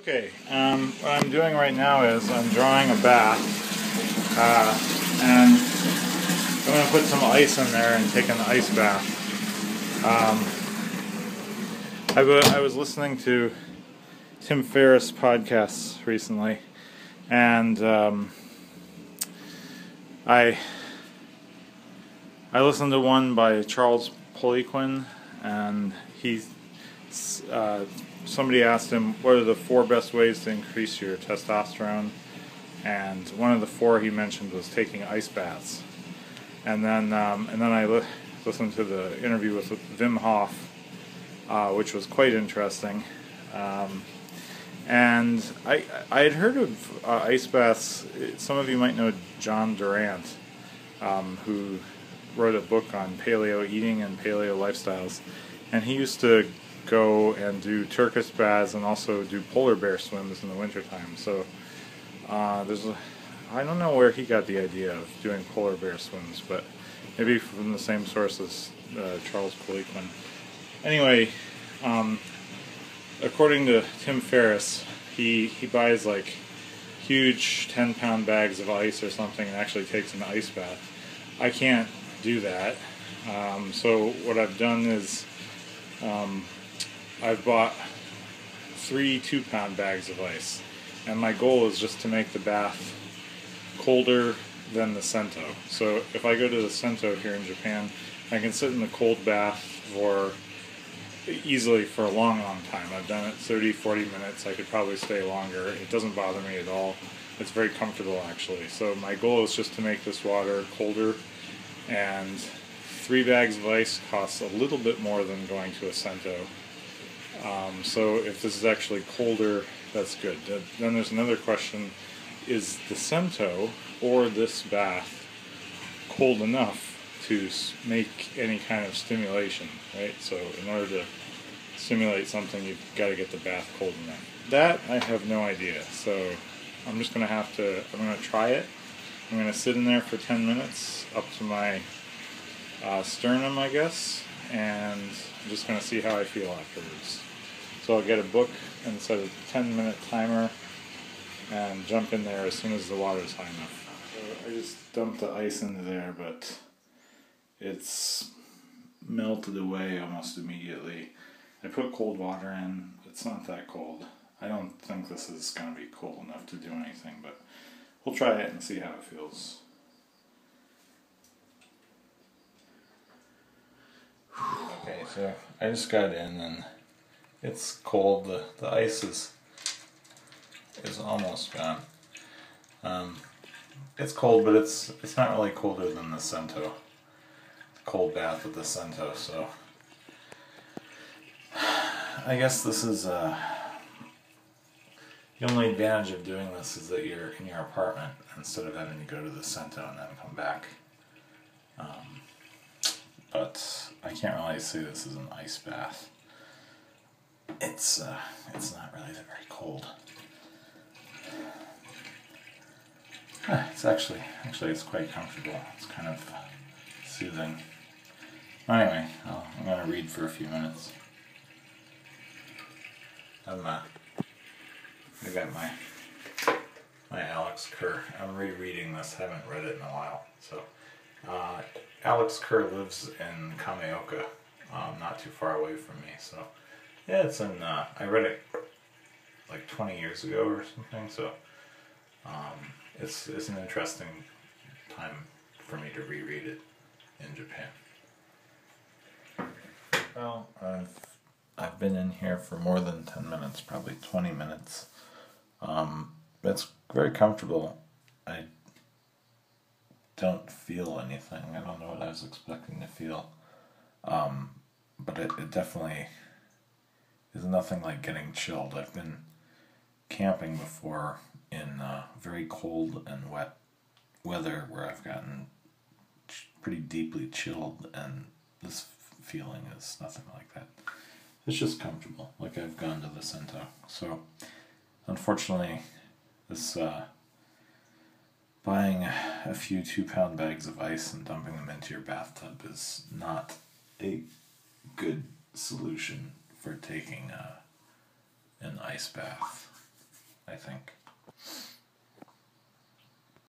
Okay, what I'm doing right now is I'm drawing a bath, and I'm going to put some ice in there and take an ice bath. I was listening to Tim Ferriss podcasts recently, and I listened to one by Charles Poliquin, and somebody asked him what are the 4 best ways to increase your testosterone, and one of the 4 he mentioned was taking ice baths. And then I listened to the interview with Wim Hof, which was quite interesting. And I had heard of ice baths. Some of you might know John Durant, who wrote a book on paleo eating and paleo lifestyles, and he used to go and do Turkish baths and also do polar bear swims in the wintertime. So I don't know where he got the idea of doing polar bear swims, but maybe from the same source as Charles Poliquin. Anyway, according to Tim Ferriss, he buys like huge 10-pound bags of ice or something and actually takes an ice bath. I can't do that. So what I've done is I've bought 3 2-pound bags of ice, and my goal is just to make the bath colder than the Sento. So if I go to the Sento here in Japan, I can sit in the cold bath easily for a long time. I've done it 30-40 minutes. I could probably stay longer. It doesn't bother me at all. It's very comfortable actually. So my goal is just to make this water colder, and 3 bags of ice costs a little bit more than going to a Sento. So if this is actually colder, that's good. Then there's another question: is the Sento or this bath cold enough to make any kind of stimulation, right? So in order to stimulate something, you've got to get the bath cold enough. That I have no idea. So I'm just going to try it. I'm going to sit in there for 10 minutes up to my sternum, I guess, and I'm just going to see how I feel afterwards. So I'll get a book and set a 10-minute timer and jump in there as soon as the water's high enough. So I just dumped the ice into there, but it's melted away almost immediately. I put cold water in. It's not that cold. I don't think this is going to be cold enough to do anything, but we'll try it and see how it feels. Okay, so I just got in and it's cold. The ice is almost gone. It's cold, but it's not really colder than the Sento. Cold bath with the Sento, so I guess this is the only advantage of doing this is that you're in your apartment instead of having to go to the Sento and then come back. But I can't really say this is an ice bath. It's not really that very cold. It's actually it's quite comfortable. It's kind of soothing. Anyway, I'm going to read for a few minutes. I got my Alex Kerr. I'm rereading this. Haven't read it in a while. So Alex Kerr lives in Kameoka, not too far away from me. So yeah, it's in. I read it like 20 years ago or something. So it's an interesting time for me to reread it in Japan. Well, I've been in here for more than 10 minutes, probably 20 minutes. It's very comfortable. I don't feel anything. I don't know what I was expecting to feel. But it definitely is nothing like getting chilled. I've been camping before in very cold and wet weather where I've gotten pretty deeply chilled, and this feeling is nothing like that. It's just comfortable, like I've gone to the Sento. So, unfortunately, this buying a few 2-pound bags of ice and dumping them into your bathtub is not a good solution for taking an ice bath. I think.